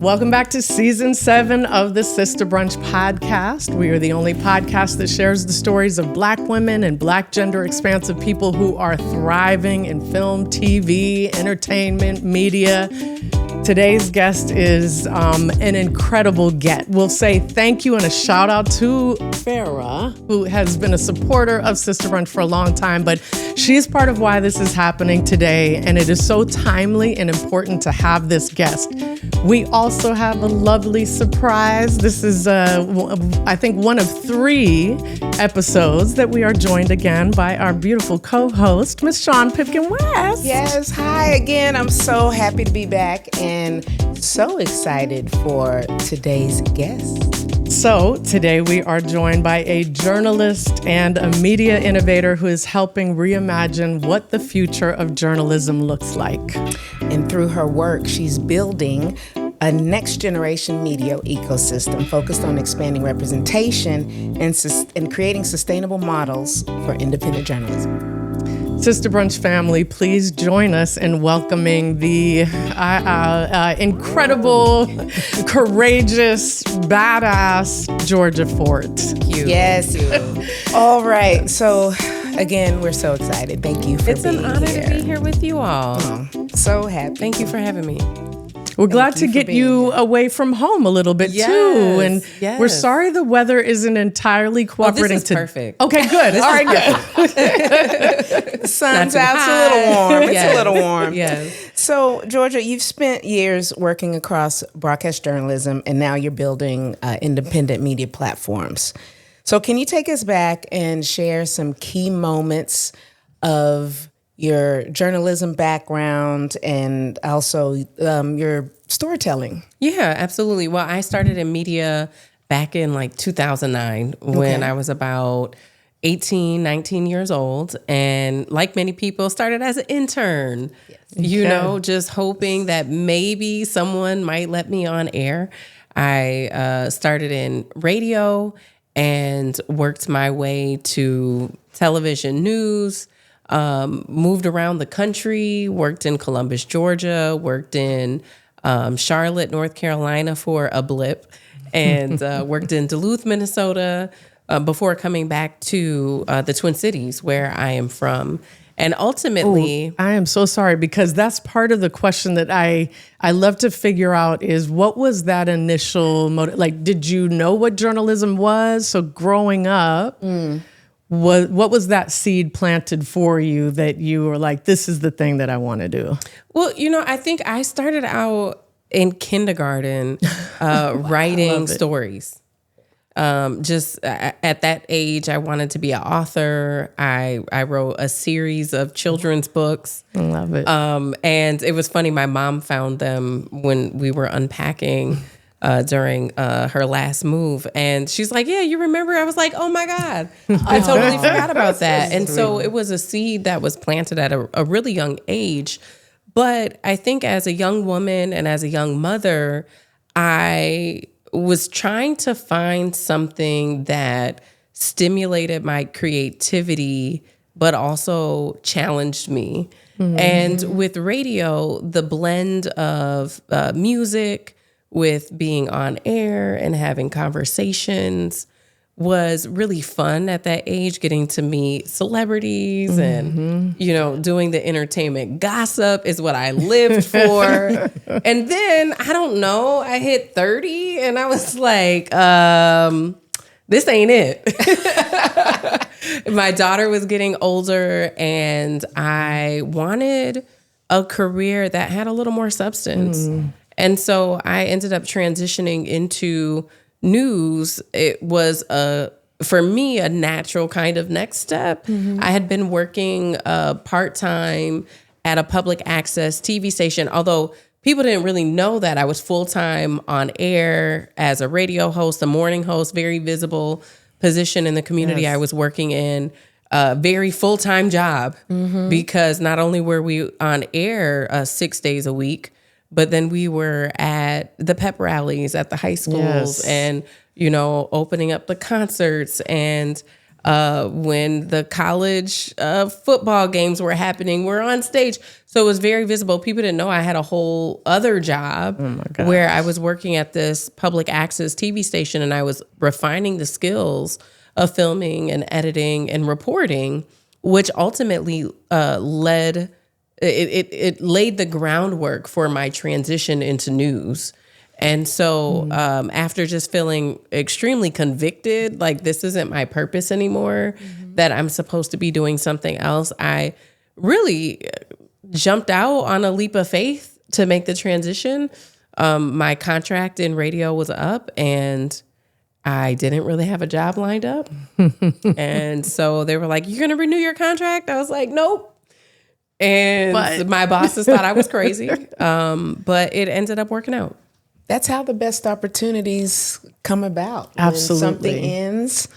Welcome back to season 7 of the Sista Brunch podcast. We are the only podcast that shares the stories of Black women and Black gender expansive people who are thriving in film, TV, entertainment, media. Today's guest is an incredible get. We'll say thank you and a shout out to Farah, who has been a supporter of Sista Brunch for a long time, but she's part of why this is happening today, and it is so timely and important to have this guest. We also have a lovely surprise. This is, I think, one of 3 episodes that we are joined again by our beautiful co-host, Miss Shawn Pipkin-West. Yes, hi again. I'm so happy to be back and so excited for today's guest. So today we are joined by a journalist and a media innovator who is helping reimagine what the future of journalism looks like. And through her work, she's building a next generation media ecosystem focused on expanding representation and creating sustainable models for independent journalism. Sista Brunch family, please join us in welcoming the incredible, courageous, badass Georgia Fort. Yes. All right. So, again, we're so excited. Thank you for being here. It's an honor to be here with you all. So happy. Thank you for having me. We're glad to get you away from home a little bit too, and we're sorry the weather isn't entirely cooperating. This is perfect. Okay, good. All right, good. The sun's out. It's a little warm. It's a little warm. Yes. So, Georgia, you've spent years working across broadcast journalism, and now you're building independent media platforms. So, can you take us back and share some key moments of your journalism background and also your storytelling? Yeah, absolutely. Well, I started in media back in 2009 when I was about 18, 19 years old. And like many people, started as an intern, just hoping that maybe someone might let me on air. I started in radio and worked my way to television news. Moved around the country, worked in Columbus, Georgia, worked in Charlotte, North Carolina for a blip, and worked in Duluth, Minnesota, before coming back to the Twin Cities, where I am from. And ultimately... I am so sorry, because that's part of the question that I love to figure out is, what was that initial motive? Like, did you know what journalism was? So growing up... What was that seed planted for you that you were like, this is the thing that I want to do? Well, I think I started out in kindergarten writing stories. Just at that age, I wanted to be an author. I wrote a series of children's books. I love it. And it was funny. My mom found them when we were unpacking during her last move. And she's like, yeah, you remember? I was like, oh my God, I totally forgot about that. And so it was a seed that was planted at a really young age. But I think as a young woman and as a young mother, I was trying to find something that stimulated my creativity, but also challenged me. Mm-hmm. And with radio, the blend of music, with being on air and having conversations was really fun at that age, getting to meet celebrities and, doing the entertainment gossip is what I lived for. And then, I don't know, I hit 30 and I was like, this ain't it. My daughter was getting older and I wanted a career that had a little more substance. And so I ended up transitioning into news. It was, for me, a natural kind of next step. I had been working part-time at a public access TV station, although people didn't really know that I was full-time on air as a radio host, a morning host, very visible position in the community I was working in. Very full-time job because not only were we on air 6 days a week, but then we were at the pep rallies at the high schools and, opening up the concerts. And When the college football games were happening, we're on stage. So it was very visible. People didn't know I had a whole other job where I was working at this public access TV station, and I was refining the skills of filming and editing and reporting, which ultimately laid the groundwork for my transition into news. And so after just feeling extremely convicted, like this isn't my purpose anymore, that I'm supposed to be doing something else, I really jumped out on a leap of faith to make the transition. My contract in radio was up, and I didn't really have a job lined up. And so they were like, "You're going to renew your contract?" I was like, "Nope." And my bosses thought I was crazy. But it ended up working out. That's how the best opportunities come about. Absolutely. When something ends,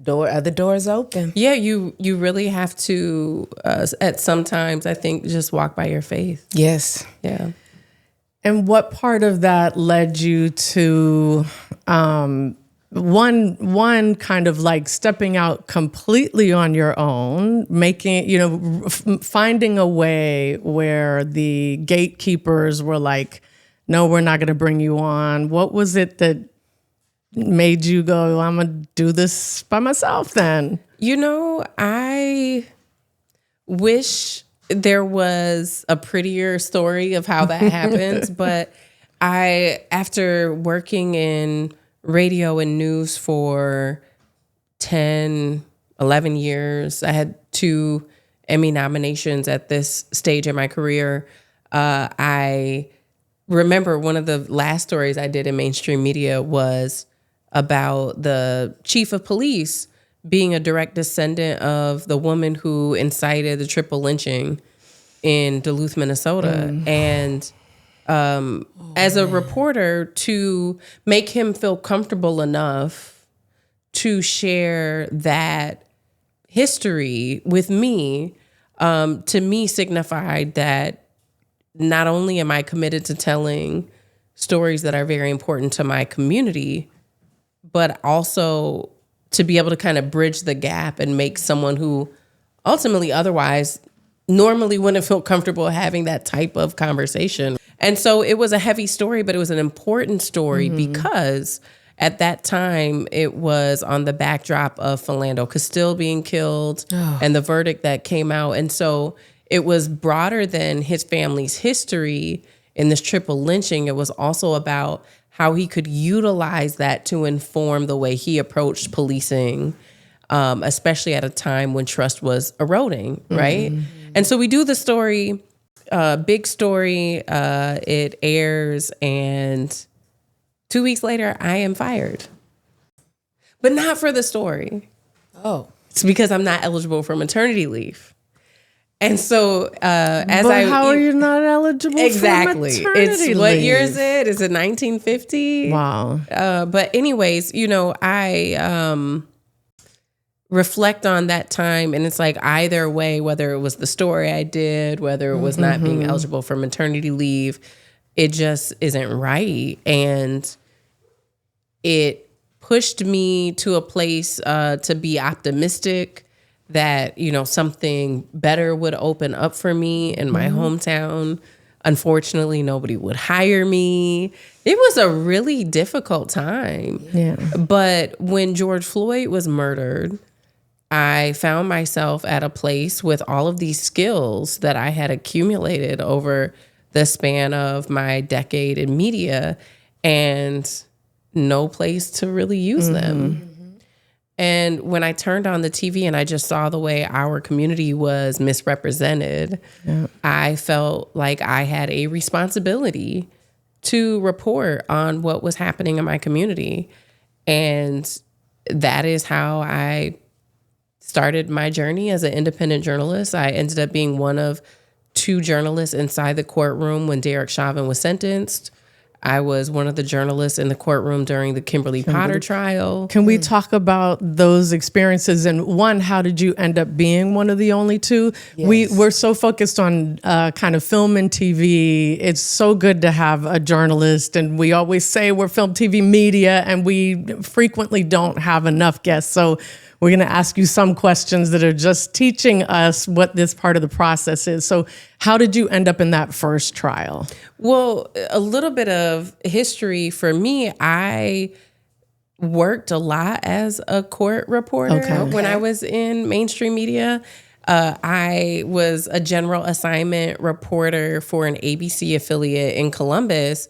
other doors open. Yeah, you really have to, at some times, I think, just walk by your faith. Yes. Yeah. And what part of that led you to one kind of like stepping out completely on your own, making, finding a way where the gatekeepers were like, "No, we're not going to bring you on." What was it that made you go, "I'm going to do this by myself then"? I wish there was a prettier story of how that happened, but after working in radio and news for 10, 11 years, I had 2 Emmy nominations at this stage in my career. I remember one of the last stories I did in mainstream media was about the chief of police being a direct descendant of the woman who incited the triple lynching in Duluth, Minnesota. And as a reporter, to make him feel comfortable enough to share that history with me, to me signified that not only am I committed to telling stories that are very important to my community, but also to be able to kind of bridge the gap and make someone who ultimately otherwise normally wouldn't feel comfortable having that type of conversation. And so it was a heavy story, but it was an important story because at that time it was on the backdrop of Philando Castile being killed and the verdict that came out. And so it was broader than his family's history in this triple lynching. It was also about how he could utilize that to inform the way he approached policing, especially at a time when trust was eroding, right? And so we do the story, big story, it airs, and 2 weeks later, I am fired. But not for the story. Oh. It's because I'm not eligible for maternity leave. And so, how are you not eligible for maternity leave? What year is it? Is it 1950? Wow. But anyways, I reflect on that time, and it's like either way, whether it was the story I did, whether it was not being eligible for maternity leave, it just isn't right. And it pushed me to a place to be optimistic that, something better would open up for me in my hometown. Unfortunately, nobody would hire me. It was a really difficult time. Yeah. But when George Floyd was murdered, I found myself at a place with all of these skills that I had accumulated over the span of my decade in media and no place to really use them. And when I turned on the TV and I just saw the way our community was misrepresented, I felt like I had a responsibility to report on what was happening in my community. And that is how I started my journey as an independent journalist. I ended up being one of 2 journalists inside the courtroom when Derek Chauvin was sentenced. I was one of the journalists in the courtroom during the Kimberly Potter trial. Can we talk about those experiences? And one, how did you end up being one of the only 2? Yes. We're so focused on kind of film and TV. It's so good to have a journalist. And we always say we're film, TV, media, and we frequently don't have enough guests. So we're going to ask you some questions that are just teaching us what this part of the process is. So how did you end up in that first trial? Well, a little bit of history for me. I worked a lot as a court reporter when I was in mainstream media. I was a general assignment reporter for an ABC affiliate in Columbus.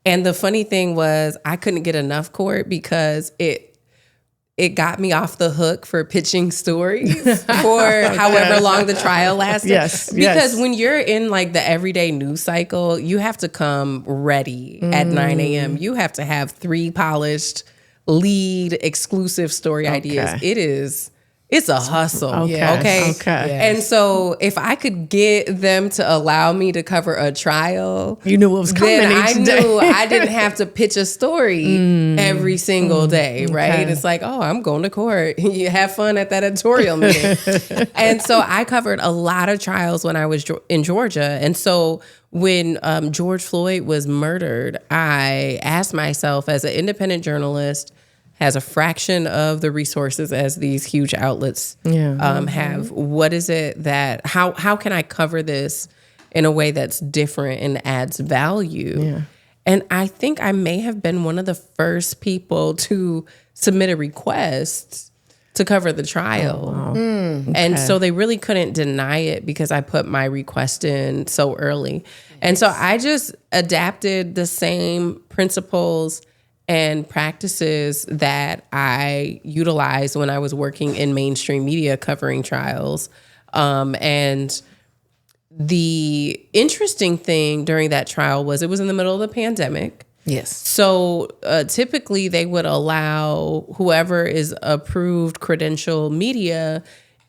And the funny thing was I couldn't get enough court because it got me off the hook for pitching stories for however long the trial lasted. Because when you're in like the everyday news cycle, you have to come ready at 9 a.m. You have to have 3 polished lead exclusive story ideas. It's a hustle. Okay. And so if I could get them to allow me to cover a trial, you knew what was coming then each I day. knew I didn't have to pitch a story every single day, right? It's like, oh, I'm going to court. You have fun at that editorial meeting. And so I covered a lot of trials when I was in Georgia. And so when George Floyd was murdered, I asked myself, as an independent journalist, has a fraction of the resources as these huge outlets have. What is it that, how can I cover this in a way that's different and adds value? Yeah. And I think I may have been one of the first people to submit a request to cover the trial. Oh, wow. And so they really couldn't deny it because I put my request in so early. And so I just adapted the same principles and practices that I utilized when I was working in mainstream media covering trials. And the interesting thing during that trial was it was in the middle of the pandemic. Yes. So typically they would allow whoever is approved credential media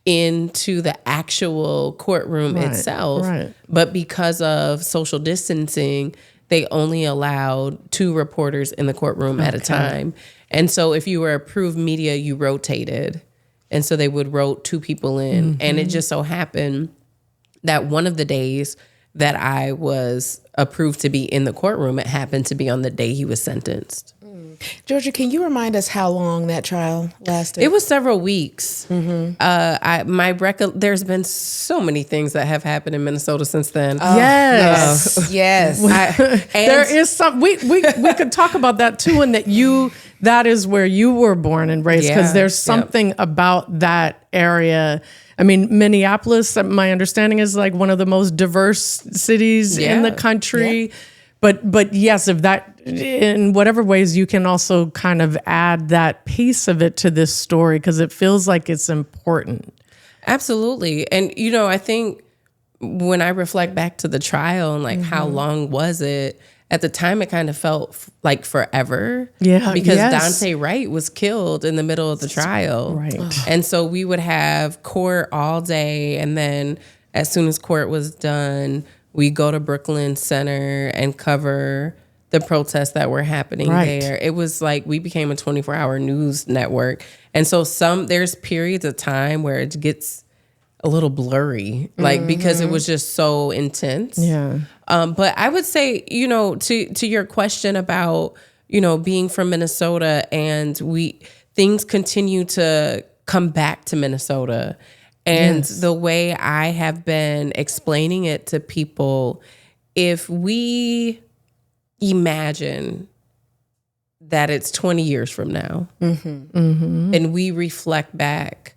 into the actual courtroom itself. Right. But because of social distancing, they only allowed 2 reporters in the courtroom at a time. And so if you were approved media, you rotated. And so they would rotate 2 people in. And it just so happened that one of the days that I was approved to be in the courtroom, it happened to be on the day he was sentenced. Georgia, can you remind us how long that trial lasted? It was several weeks. There's been so many things that have happened in Minnesota since then. Yes. There is some, we could talk about that too, and that is where you were born and raised, because there's something about that area. I mean, Minneapolis, my understanding is like one of the most diverse cities in the country. But yes, if that, in whatever ways you can also kind of add that piece of it to this story, because it feels like it's important. Absolutely. And, I think when I reflect back to the trial and like how long was it, at the time it kind of felt like forever. Yeah. Because Dante Wright was killed in the middle of the trial. Right. And so we would have court all day. And then as soon as court was done, we go to Brooklyn Center and cover the protests that were happening there. It was like we became a 24-hour news network. And so there's periods of time where it gets a little blurry, like because it was just so intense. Yeah. But I would say, to your question about, being from Minnesota, and things continue to come back to Minnesota. And the way I have been explaining it to people, if we imagine that it's 20 years from now and we reflect back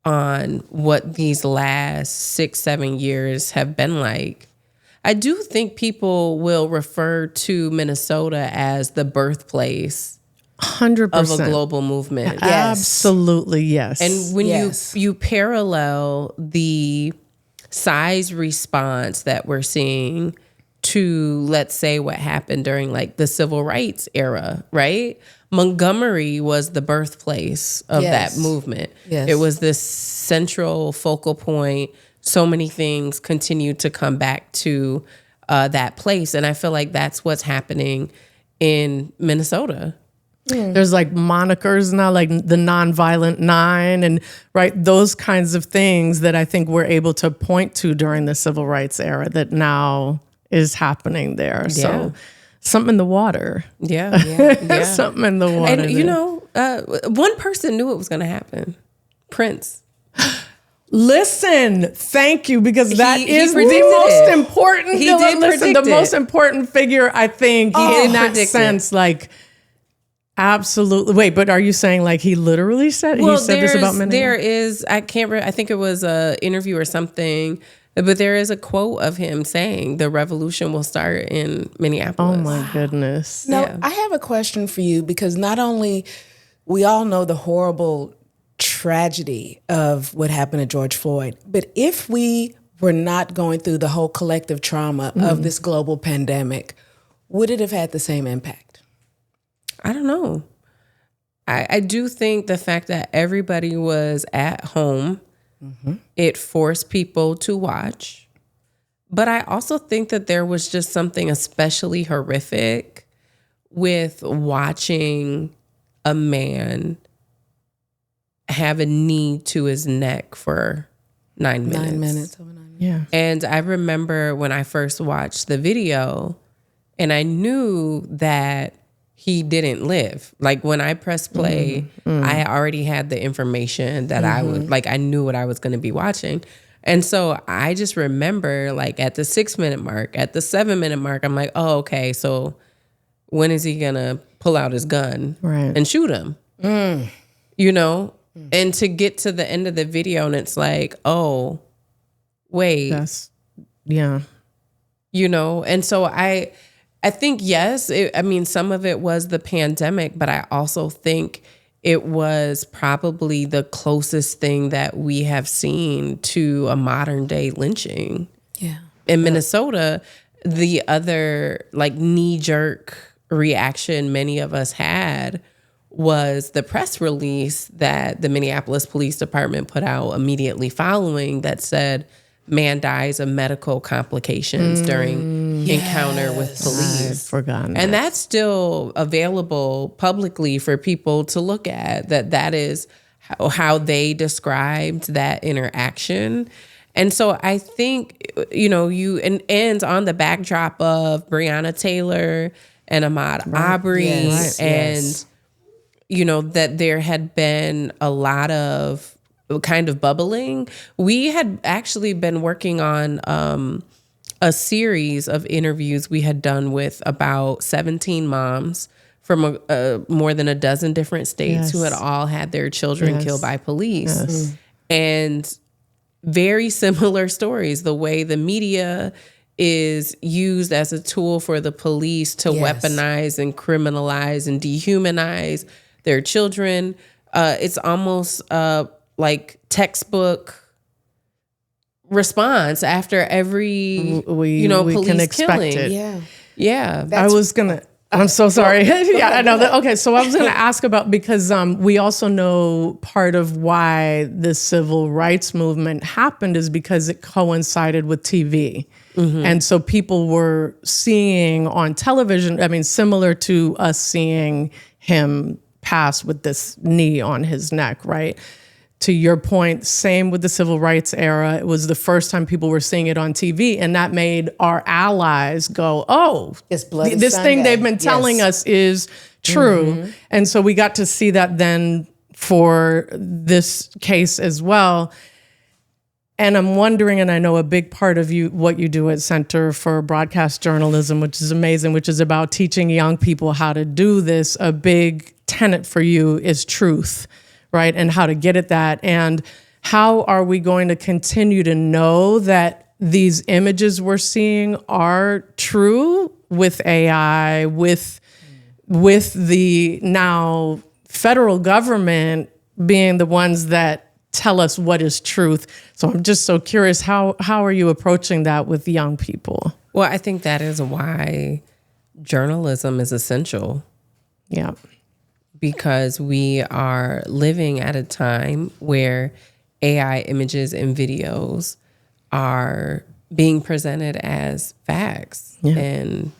on what these last 6-7 years have been like, I do think people will refer to Minnesota as the birthplace 100% of a global movement. Absolutely, yes. And when you parallel the size response that we're seeing to, let's say, what happened during like the civil rights era, right? Montgomery was the birthplace of that movement. Yes. It was this central focal point. So many things continue to come back to that place. And I feel like that's what's happening in Minnesota. There's like monikers now, like the Nonviolent Nine, and those kinds of things that I think we're able to point to during the civil rights era that now is happening there. So something in the water. Yeah. Something in the water. And, one person knew it was going to happen. Prince. Listen, thank you, because that He is the predicted most it. important. He did predict the it. most important figure, I think, in that predict it. sense. Like, absolutely. Wait, but are you saying like he literally said he said this about men? There is, I can't remember, I think it was a interview or something, but there is a quote of him saying the revolution will start in Minneapolis. Oh my goodness. Now, Yeah. I have a question for you, because not only we all know the horrible tragedy of what happened to George Floyd, but if we were not going through the whole collective trauma of this global pandemic, would it have had the same impact? I don't know. I do think the fact that everybody was at home, it forced people to watch. But I also think that there was just something especially horrific with watching a man have a knee to his neck for 9 minutes. 9 minutes. Yeah. And I remember when I first watched the video, and I knew that he didn't live. Like when I pressed play, I already had the information that I would, like I knew what I was going to be watching. And so I just remember like at the 6 minute mark, at the 7 minute mark, I'm like, oh, okay. So when is he going to pull out his gun and shoot him? You know? And to get to the end of the video and it's like, oh, wait. Yeah. You know? And so I think, yes, some of it was the pandemic, but I also think it was probably the closest thing that we have seen to a modern day lynching. Yeah. In Minnesota, the other like knee jerk reaction many of us had was the press release that the Minneapolis Police Department put out immediately following that said, man dies of medical complications during encounter with police. I've forgotten. And that's still available publicly for people to look at, that is how they described that interaction. And so I think, and on the backdrop of Breonna Taylor and Ahmaud Arbery and that there had been a lot of kind of bubbling. We had actually been working on a series of interviews we had done with about 17 moms from more than a dozen different states who had all had their children killed by police. And very similar stories, the way the media is used as a tool for the police to weaponize and criminalize and dehumanize their children. It's almost like textbook response after every we police can expect killing. it. Yeah. I'm so sorry. I know that. Okay, so I was going to ask about, because we also know part of why the civil rights movement happened is because it coincided with TV. And so people were seeing on television, similar to us seeing him pass with this knee on his neck, right? To your point, same with the civil rights era. It was the first time people were seeing it on TV, and that made our allies go, oh, It's Bloody this Sunday. thing they've been telling us is true. And so we got to see that then for this case as well. And I'm wondering, and I know a big part of what you do at Center for Broadcast Journalism, which is amazing, which is about teaching young people how to do this. A big tenet for you is truth, right? And how to get at that. And how are we going to continue to know that these images we're seeing are true with AI, with the now federal government being the ones that tell us what is truth? So I'm just so curious, how are you approaching that with young people? Well, I think that is why journalism is essential. Yeah. Because we are living at a time where AI images and videos are being presented as facts and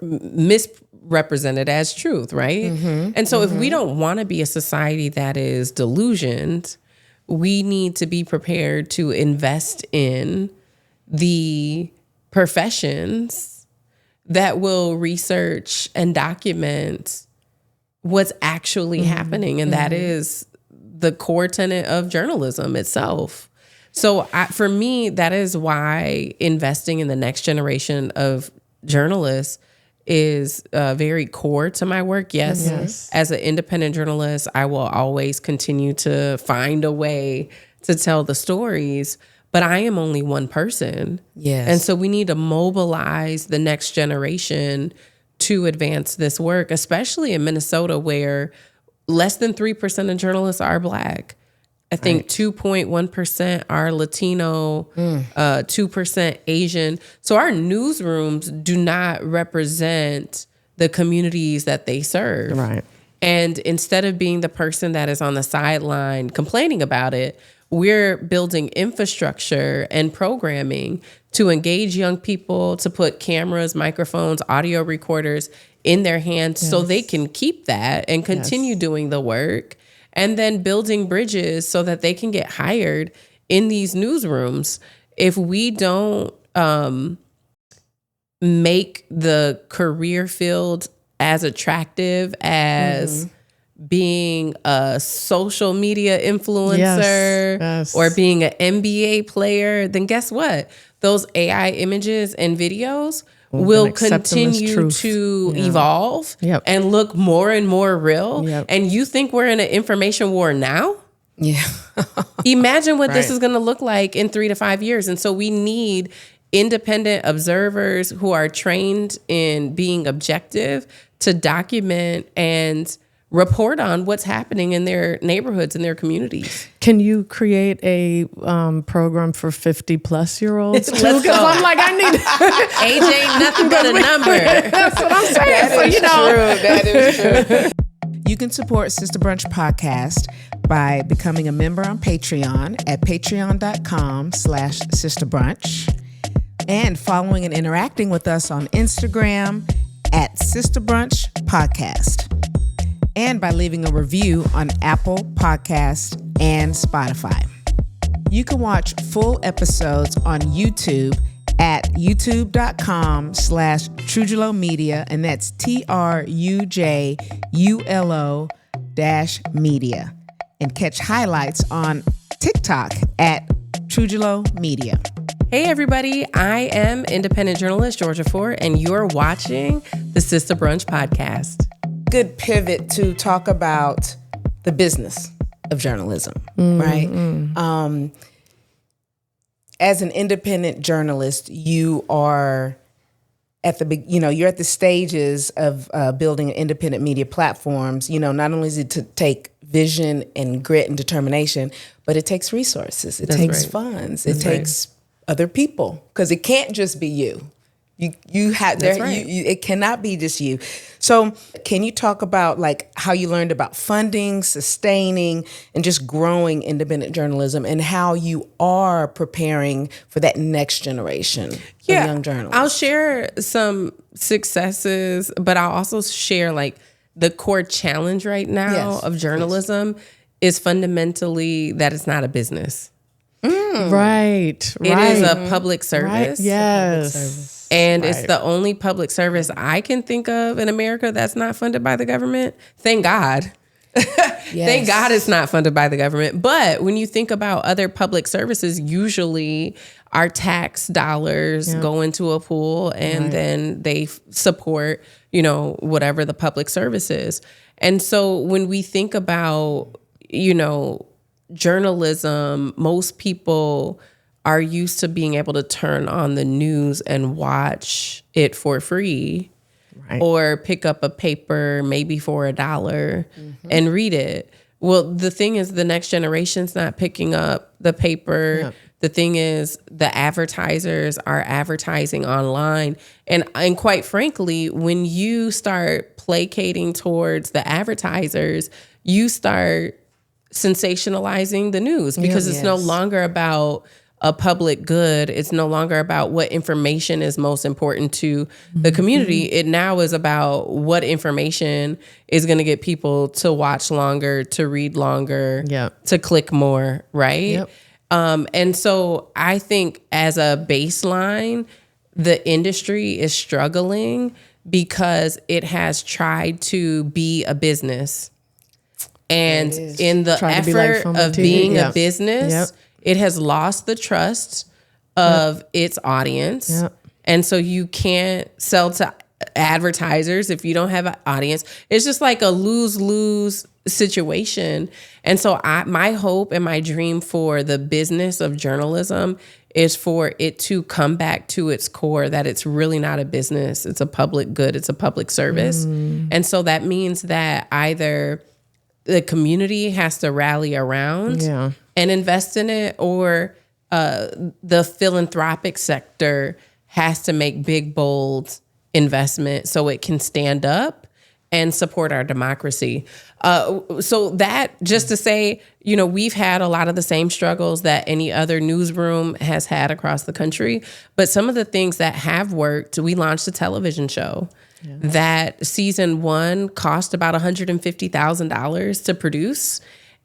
misrepresented as truth, right? And so if we don't want to be a society that is delusioned, we need to be prepared to invest in the professions that will research and document what's actually happening. And that is the core tenet of journalism itself. So for me, that is why investing in the next generation of journalists is very core to my work. Yes, as an independent journalist, I will always continue to find a way to tell the stories, but I am only one person. Yes. And so we need to mobilize the next generation to advance this work, especially in Minnesota, where less than 3% of journalists are Black. I think 2.1% are Latino, 2% Asian. So our newsrooms do not represent the communities that they serve. Right. And instead of being the person that is on the sideline complaining about it, we're building infrastructure and programming to engage young people, to put cameras, microphones, audio recorders in their hands so they can keep that and continue doing the work. And then building bridges so that they can get hired in these newsrooms. If we don't make the career field as attractive as being a social media influencer or being an NBA player, then guess what? Those AI images and videos will continue to evolve and look more and more real. And you think we're in an information war now? Yeah. Imagine what this is going to look like in 3 to 5 years. And so we need independent observers who are trained in being objective to document and report on what's happening in their neighborhoods and their communities. Can you create a program for 50-plus-year-olds too? Let's Because go. I'm like, I need Age ain't nothing but a number. That's what I'm saying. That is true. You can support Sista Brunch Podcast by becoming a member on Patreon at patreon.com/sistabrunch and following and interacting with us on Instagram at Sista Brunch Podcast, and by leaving a review on Apple Podcasts and Spotify. You can watch full episodes on YouTube at youtube.com/Trujillo Media, and that's TRUJULO-media, and catch highlights on TikTok at Trujillo Media. Hey everybody, I am independent journalist Georgia Ford, and you're watching the Sista Brunch Podcast. Good pivot to talk about the business of journalism, right? As an independent journalist, you are at you're at the stages of building independent media platforms. Not only is it to take vision and grit and determination, but it takes resources. It takes funds. It takes other people, because it can't just be you. You have it cannot be just you. So can you talk about like how you learned about funding, sustaining, and just growing independent journalism, and how you are preparing for that next generation of young journalists? I'll share some successes, but I'll also share like the core challenge right now of journalism is fundamentally that it's not a business. Right. It is a public service. Right. Yes. And it's the only public service I can think of in America that's not funded by the government. Thank God. Thank God it's not funded by the government. But when you think about other public services, usually our tax dollars go into a pool and then they support, whatever the public service is. And so when we think about, journalism, most people are used to being able to turn on the news and watch it for free, or pick up a paper maybe for $1 and read it. Well, the thing is, the next generation's not picking up the paper. The thing is, the advertisers are advertising online. And quite frankly, when you start placating towards the advertisers, you start sensationalizing the news, because it's no longer about a public good. It's no longer about what information is most important to the community. It now is about what information is going to get people to watch longer, to read longer, to click more, right? And so I think as a baseline, the industry is struggling because it has tried to be a business. And in the Try to be like effort film and of TV. being Yep. a business, Yep. it has lost the trust of its audience. Yep. And so you can't sell to advertisers if you don't have an audience. It's just like a lose-lose situation. And so my hope and my dream for the business of journalism is for it to come back to its core, that it's really not a business. It's a public good. It's a public service. And so that means that either the community has to rally around and invest in it, or the philanthropic sector has to make big, bold investment so it can stand up and support our democracy. So that, just to say, you know, we've had a lot of the same struggles that any other newsroom has had across the country. But some of the things that have worked, we launched a television show that season 1 cost about $150,000 to produce.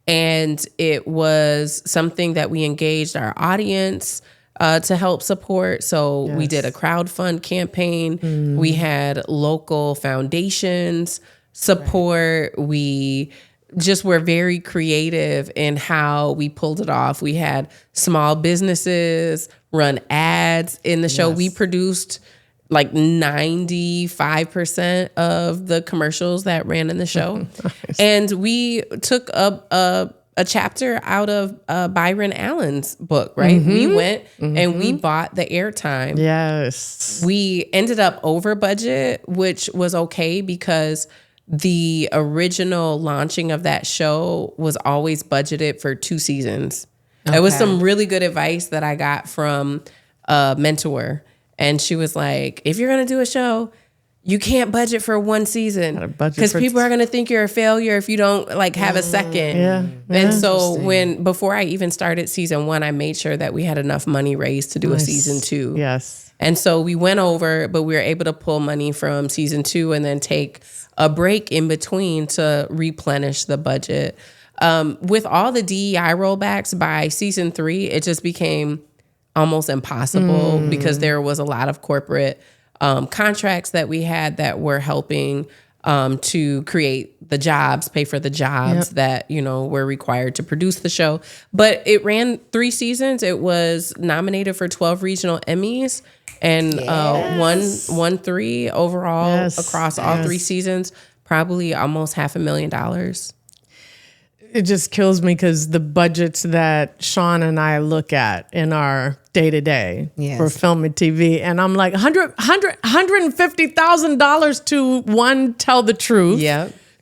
And it was something that we engaged our audience to help support. So we did a crowdfund campaign. We had local foundations support. We just were very creative in how we pulled it off. We had small businesses run ads in the show. We produced like 95% of the commercials that ran in the show. Nice. And we took a chapter out of Byron Allen's book, right? We went and we bought the airtime. Yes. We ended up over budget, which was okay because the original launching of that show was always budgeted for 2 seasons. It was some really good advice that I got from a mentor. And she was like, if you're going to do a show, you can't budget for 1 season because people are going to think you're a failure if you don't like have a second. And so before I even started season 1, I made sure that we had enough money raised to do a season 2. Yes. And so we went over, but we were able to pull money from season 2 and then take a break in between to replenish the budget. With all the DEI rollbacks by season 3, it just became almost impossible because there was a lot of corporate contracts that we had that were helping to create the jobs, pay for the jobs that, you know, were required to produce the show. But it ran 3 seasons. It was nominated for 12 regional Emmys and won 3 overall across all 3 seasons, probably almost $500,000. It just kills me because the budgets that Shawn and I look at in our day-to-day for film and TV, and I'm like, $150,000 to, one, tell the truth,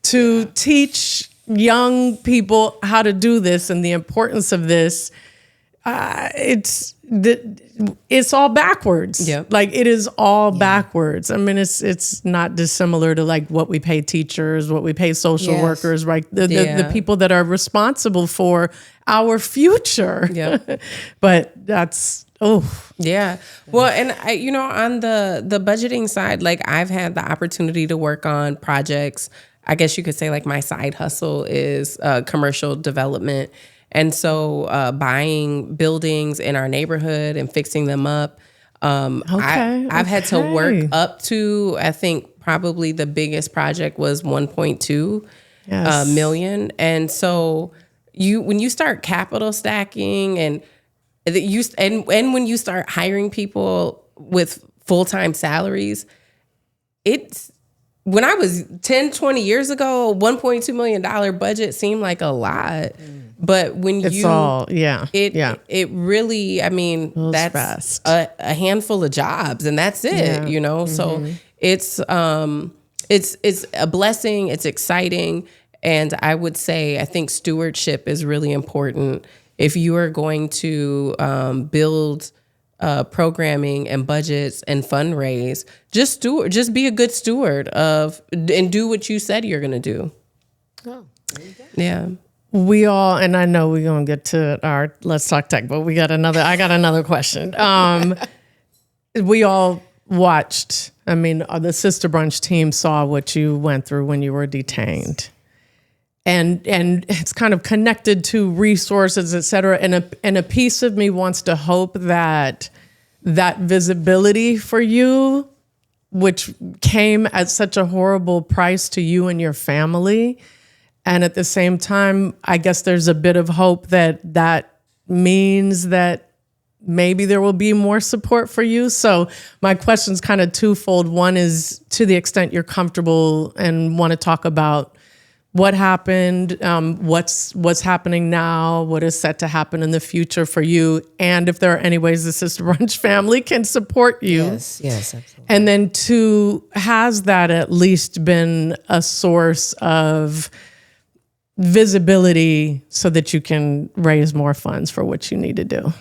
to teach young people how to do this and the importance of this. It's all backwards. Like it is all backwards. I mean, it's not dissimilar to like what we pay teachers, what we pay social workers, right? The people that are responsible for our future. But that's Well, and I, you know, on the budgeting side, like I've had the opportunity to work on projects. I guess you could say like my side hustle is commercial development. And so buying buildings in our neighborhood and fixing them up. I've had to work up to, I think probably the biggest project was 1.2 million. And so when you start capital stacking and when you start hiring people with full-time salaries, when I was 10, 20 years ago, $1.2 million budget seemed like a lot. But when it really, I mean, that's a handful of jobs and that's it, you know? So it's a blessing. It's exciting. And I would say, I think stewardship is really important. If you are going to build programming and budgets and fundraise, just be a good steward and do what you said you're going to do. Oh, there you go. Yeah. We all, and I know we're going to get to our Let's Talk Tech, but I got another question. We all watched, I mean, the Sista Brunch team saw what you went through when you were detained. And it's kind of connected to resources, et cetera. And a piece of me wants to hope that visibility for you, which came at such a horrible price to you and your family, And at the same time, I guess there's a bit of hope that means that maybe there will be more support for you. So my question's kind of twofold. One is, to the extent you're comfortable and want to talk about what happened, what's happening now, what is set to happen in the future for you, and if there are any ways the Sista Brunch family can support you. Yes, absolutely. And then two, has that at least been a source of visibility so that you can raise more funds for what you need to do?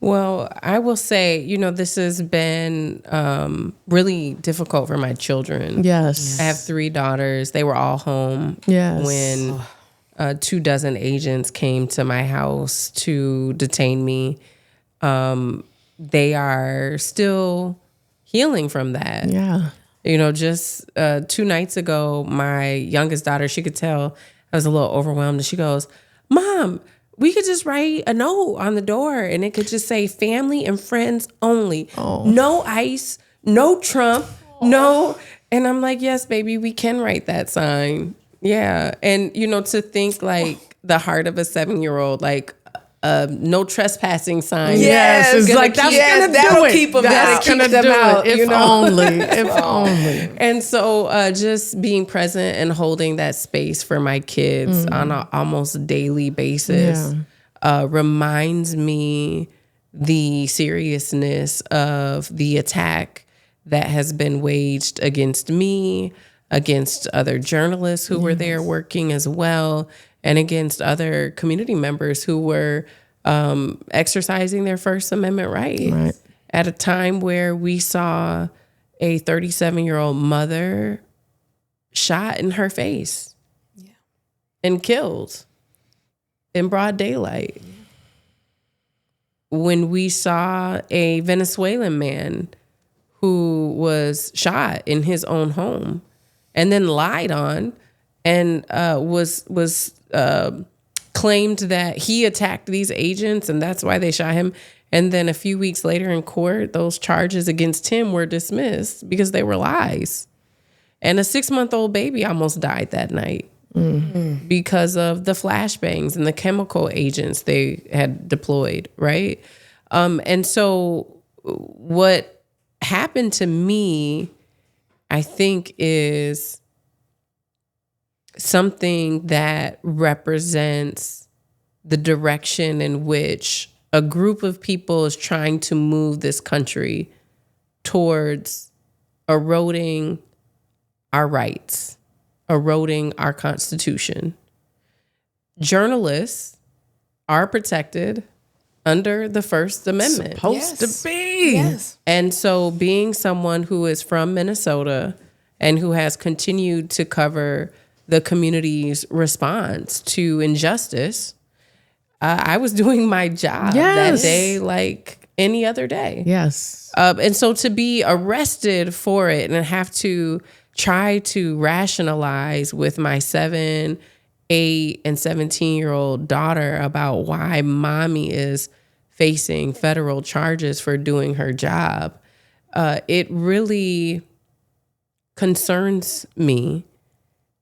Well, I will say, this has been really difficult for my children. Yes. I have 3 daughters. They were all home when 24 agents came to my house to detain me. They are still healing from that. Yeah. Just 2 nights ago, my youngest daughter, she could tell I was a little overwhelmed. And she goes, "Mom, we could just write a note on the door and it could just say family and friends only. No ICE, no Trump, no." And I'm like, yes, baby, we can write that sign. Yeah. And, to think like the heart of a 7-year-old, like no trespassing sign. Yes. It's like, that's going to do it. Keep them That's going to do out. it. If only. And so just being present and holding that space for my kids on an almost daily basis reminds me the seriousness of the attack that has been waged against me, against other journalists who were there working as well, and against other community members who were exercising their First Amendment rights at a time where we saw a 37-year-old mother shot in her face and killed in broad daylight. When we saw a Venezuelan man who was shot in his own home and then lied on and was claimed that he attacked these agents and that's why they shot him. And then a few weeks later in court, those charges against him were dismissed because they were lies. And a 6-month-old baby almost died that night because of the flashbangs and the chemical agents they had deployed, right? And so what happened to me, I think, is something that represents the direction in which a group of people is trying to move this country towards eroding our rights, eroding our Constitution. Journalists are protected under the First Amendment. Supposed to be. Yes. And so being someone who is from Minnesota and who has continued to cover the community's response to injustice, I was doing my job that day like any other day. Yes. And so to be arrested for it and have to try to rationalize with my 7, 8, and 17-year-old daughter about why mommy is facing federal charges for doing her job, it really concerns me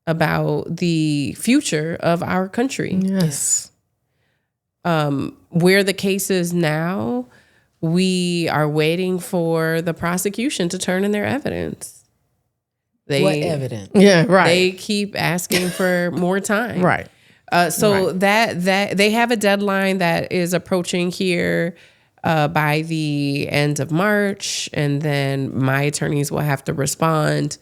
about the future of our country. Yes. Where the case is now, we are waiting for the prosecution to turn in their evidence. What evidence? Yeah, right. They keep asking for more time. Right. So that they have a deadline that is approaching here by the end of March, and then my attorneys will have to respond,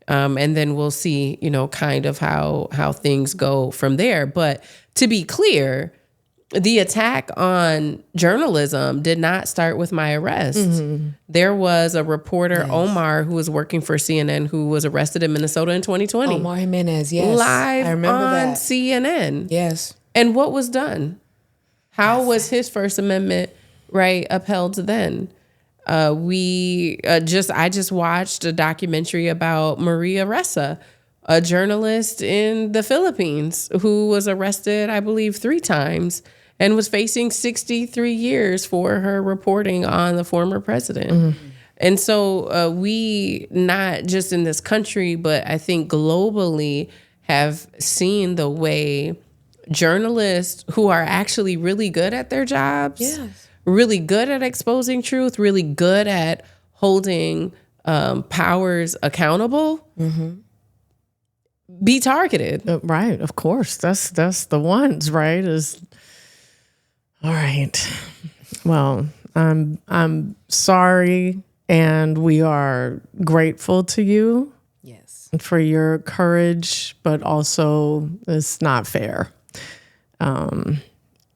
and then we'll see, kind of how things go from there. But to be clear, the attack on journalism did not start with my arrest. Mm-hmm. There was a reporter, Omar, who was working for CNN, who was arrested in Minnesota in 2020. Omar Jimenez, yes. Live I remember on that. CNN. Yes. And what was done? How was his First Amendment right upheld then? I just watched a documentary about Maria Ressa, a journalist in the Philippines who was arrested, I believe, 3 times and was facing 63 years for her reporting on the former president. Mm-hmm. And so we, not just in this country, but I think globally, have seen the way journalists who are actually really good at their jobs, really good at exposing truth, really good at holding powers accountable, be targeted. Right, of course. That's the ones, right? All right. Well, I'm sorry, and we are grateful to you. Yes. For your courage, but also it's not fair.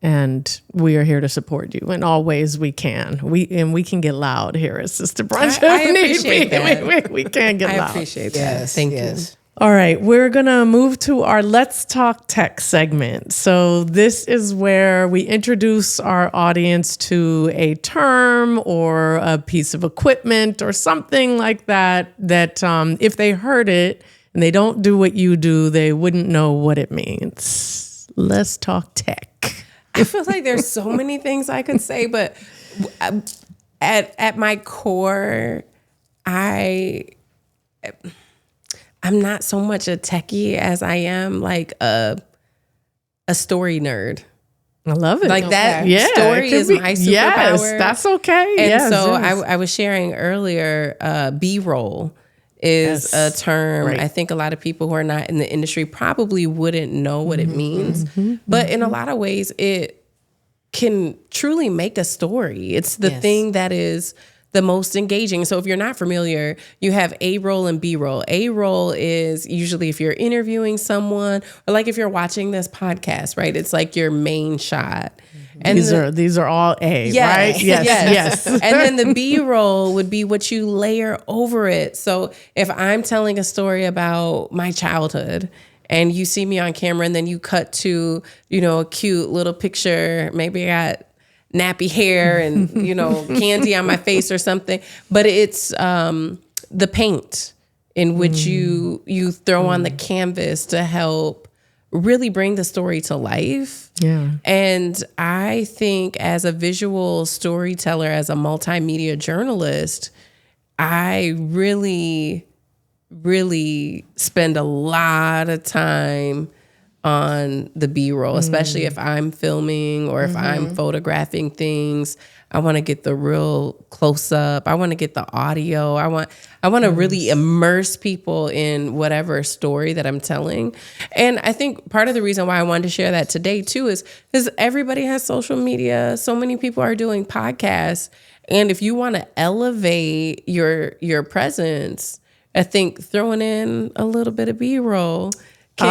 And we are here to support you in all ways we can. We can get loud here at Sista Brunch. I appreciate that. We can get loud. I appreciate that. Yes. Thank you. All right, we're going to move to our Let's Talk Tech segment. So this is where we introduce our audience to a term or a piece of equipment or something like that if they heard it and they don't do what you do, they wouldn't know what it means. Let's talk tech. I feel like there's so many things I could say, but at my core, I'm not so much a techie as I am like a story nerd. I love it. Like that Yeah, story is my superpower. Yes, that's okay. And yes, so yes. I was sharing earlier, B-roll is a term. Right. I think a lot of people who are not in the industry probably wouldn't know what it means. But in a lot of ways, it can truly make a story. It's the thing that is the most engaging. So if you're not familiar, you have A-roll and B-roll. A-roll is usually if you're interviewing someone or like if you're watching this podcast, right? It's like your main shot. And these are all A, yes, right? Yes. And then the B-roll would be what you layer over it. So if I'm telling a story about my childhood and you see me on camera and then you cut to, a cute little picture, maybe I got nappy hair and, candy on my face or something, but it's the paint in which you throw on the canvas to help really bring the story to life. Yeah. And I think as a visual storyteller, as a multimedia journalist, I really, really spend a lot of time on the B-roll, especially if I'm filming or if I'm photographing things. I want to get the real close up. I want to get the audio. I want to really immerse people in whatever story that I'm telling. And I think part of the reason why I wanted to share that today too is because everybody has social media. So many people are doing podcasts. And if you want to elevate your presence, I think throwing in a little bit of B-roll can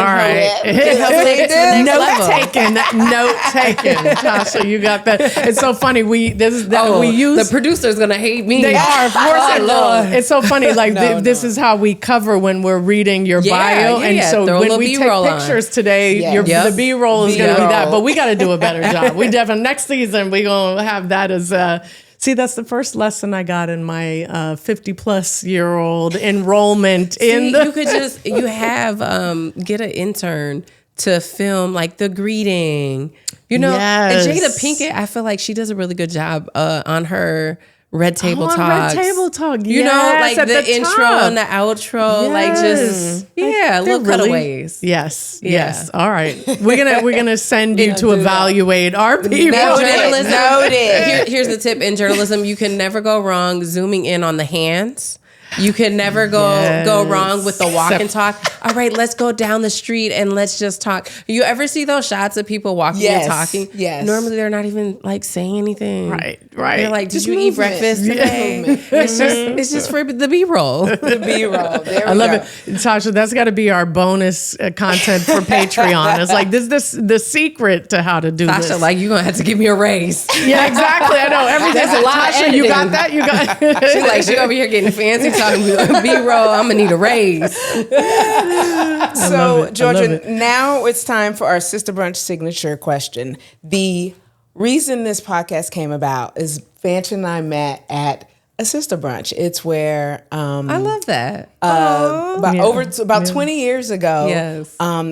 help take it to the next level. Note taken. Tasha, you got that. It's so funny. We use the producer's gonna hate me. They are, of course. Lord. It's so funny. Like this is how we cover when we're reading your bio, and so when we take pictures today, the B-roll is gonna be that. But we got to do a better job. We definitely next season we gonna have that as. See, that's the first lesson I got in my 50-plus-year-old enrollment in the. You could get an intern to film like the greeting, Yes. And Jada Pinkett, I feel like she does a really good job on her Red Table Talks. Red Table Talk, like at the intro top. and the outro, like just little cutaways. Yes. All right, we're gonna send you to evaluate our people. Noted. Here's the tip in journalism: you can never go wrong zooming in on the hands. You can never go wrong with the walk and talk. All right, let's go down the street and let's just talk. You ever see those shots of people walking and talking? Yes. Normally they're not even like saying anything. Right. They're like, did you eat breakfast today? It's just for the B-roll. The B-roll. There I love it, Tasha. That's got to be our bonus content for Patreon. It's like this the secret to how to do this. Tasha, like, you're gonna have to give me a raise. Yeah, exactly. I know everything's That's a lot of Tasha, you got that? You got. She over here getting fancy talking about B-roll. I'm gonna need a raise. So, Georgia, now it's time for our Sista Brunch signature question. The reason this podcast came about is Fanshen and I met at a Sista Brunch. It's where I love that. About 20 years ago. Yes. I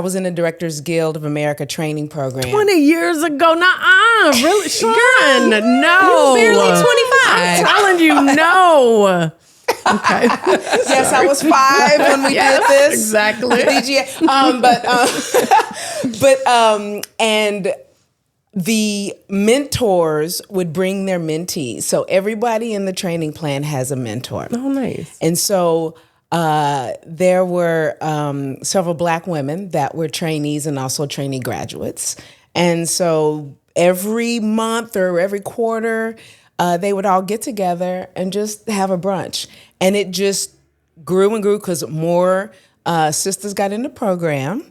was in the Directors Guild of America training program. 20 years ago. Really, Shawn? No. You barely 25. I'm telling you, no. Okay. Yes, I was 5 when we did this. Exactly. DGA. And the mentors would bring their mentees. So everybody in the training plan has a mentor. Oh, nice. And so there were several Black women that were trainees and also trainee graduates. And so every month or every quarter, they would all get together and just have a brunch. And it just grew and grew because more sisters got in the program.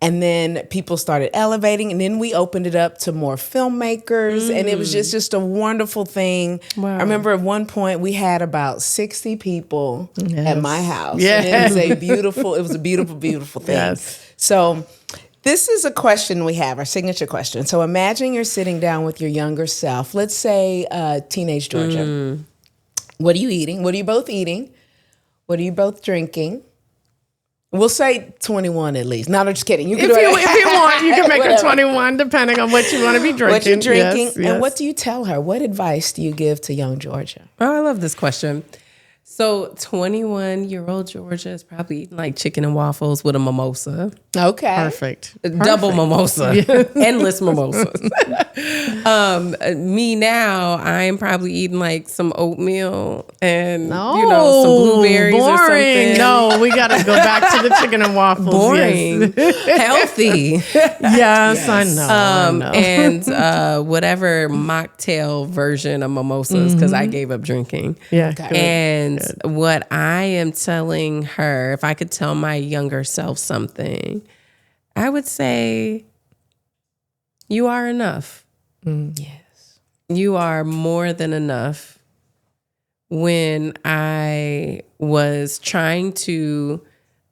And then people started elevating, and then we opened it up to more filmmakers, and it was just a wonderful thing. Wow. I remember at one point we had about 60 people at my house. Yeah. And it was a beautiful, beautiful thing. Yes. So this is a question we have, our signature question. So imagine you're sitting down with your younger self. Let's say teenage Georgia. What are you eating? What are you both eating? What are you both drinking? We'll say 21 at least. No, I'm just kidding. If you want, you can make it 21, depending on what you want to be drinking. What you're drinking. Yes, and yes. what do you tell her? What advice do you give to young Georgia? Oh, I love this question. So 21-year-old Georgia is probably eating like chicken and waffles with a mimosa. Okay. Perfect. Double mimosa. Endless mimosas. Me now, I'm probably eating like some oatmeal and some blueberries or something. No, we got to go back to the chicken and waffles. Boring. Healthy. Yes, I know. And whatever mocktail version of mimosas, because I gave up drinking. Yeah. Okay. Good. And what I am telling her, if I could tell my younger self something, I would say, you are enough. Yes. You are more than enough. When I was trying to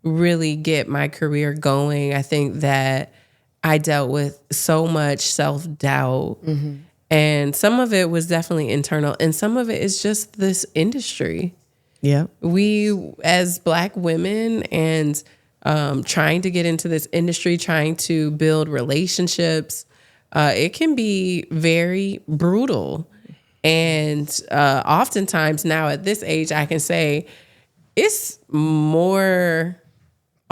really get my career going, I think that I dealt with so much self-doubt. And some of it was definitely internal, and some of it is just this industry. Yeah. We, as Black women, and trying to get into this industry, trying to build relationships, it can be very brutal. And oftentimes now at this age, I can say it's more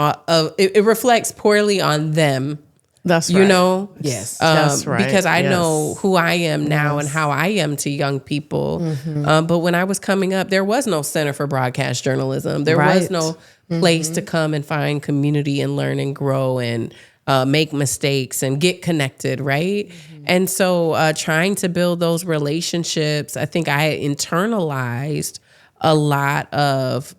it reflects poorly on them. That's right. You know? Yes. That's right. Because I Yes. know who I am now and how I am to young people. But when I was coming up, there was no Center for Broadcast Journalism. There was Right. no place to come and find community and learn and grow and make mistakes and get connected, right? And so trying to build those relationships, I think I internalized a lot of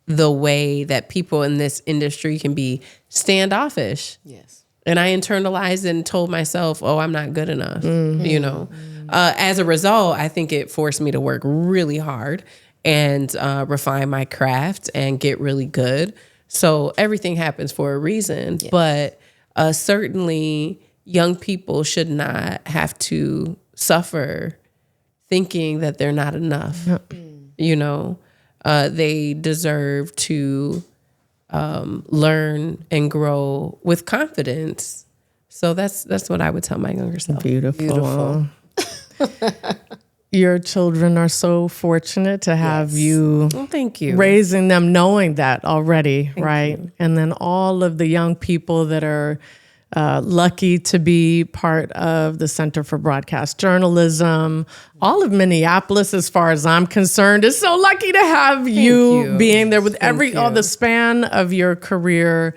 the way that people in this industry can be standoffish. Yes. And I internalized and told myself, oh, I'm not good enough, you know. As a result, I think it forced me to work really hard and refine my craft and get really good. So everything happens for a reason. Yes. But certainly young people should not have to suffer thinking that they're not enough. You know, they deserve to learn and grow with confidence. So that's what I would tell my younger self. Beautiful. Your children are so fortunate to have you. Well, thank you. Raising them knowing that already, right? And then all of the young people that are lucky to be part of the Center for Broadcast Journalism. All of Minneapolis, as far as I'm concerned, is so lucky to have you being there with all the span of your career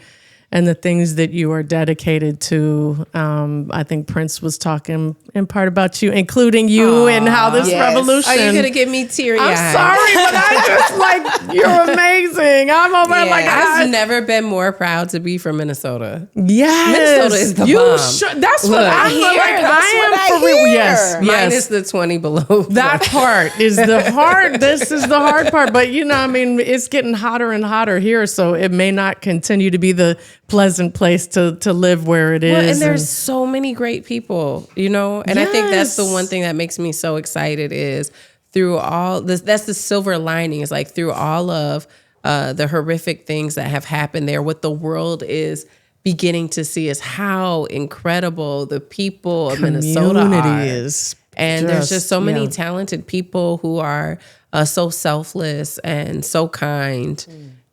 and the things that you are dedicated to. I think Prince was talking in part about you, including you and how this revolution. Are you going to get me teary-eyed? I'm sorry, but I just like, you're amazing. I'm over like, I've never been more proud to be from Minnesota. Yes. Minnesota is the bomb. That's what I hear. Like, I am for real. Yes. Minus the 20 below. That part is the hard. This is the hard part. But, you know, I mean, it's getting hotter and hotter here. So it may not continue to be the pleasant place to live where it is. Well, and there's so many great people, you know? And I think that's the one thing that makes me so excited is through all this, that's the silver lining, is like through all of the horrific things that have happened there, what the world is beginning to see is how incredible the people of Minnesota are. is. And there's just so many yeah. talented people who are so selfless and so kind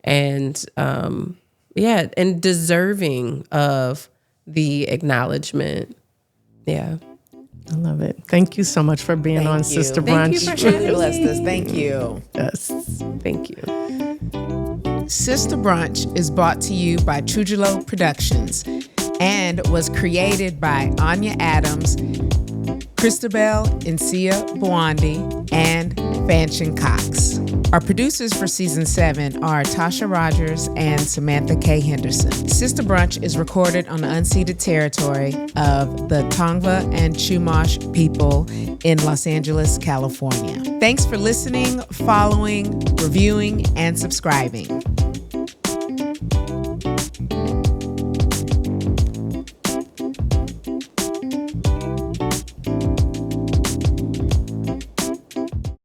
and and deserving of the acknowledgement. Yeah. I love it. Thank you so much for being on you. Sista Thank Brunch. you for Really having blessed me. us. Thank you. Yes. Thank you. Sista Brunch is brought to you by Trujillo Productions and was created by Anya Adams, Christabel Nsia Bwandi, and Fanshen Cox. Our producers for season 7 are Tasha Rogers and Samantha K. Henderson. Sista Brunch is recorded on the unceded territory of the Tongva and Chumash people in Los Angeles, California. Thanks for listening, following, reviewing, and subscribing.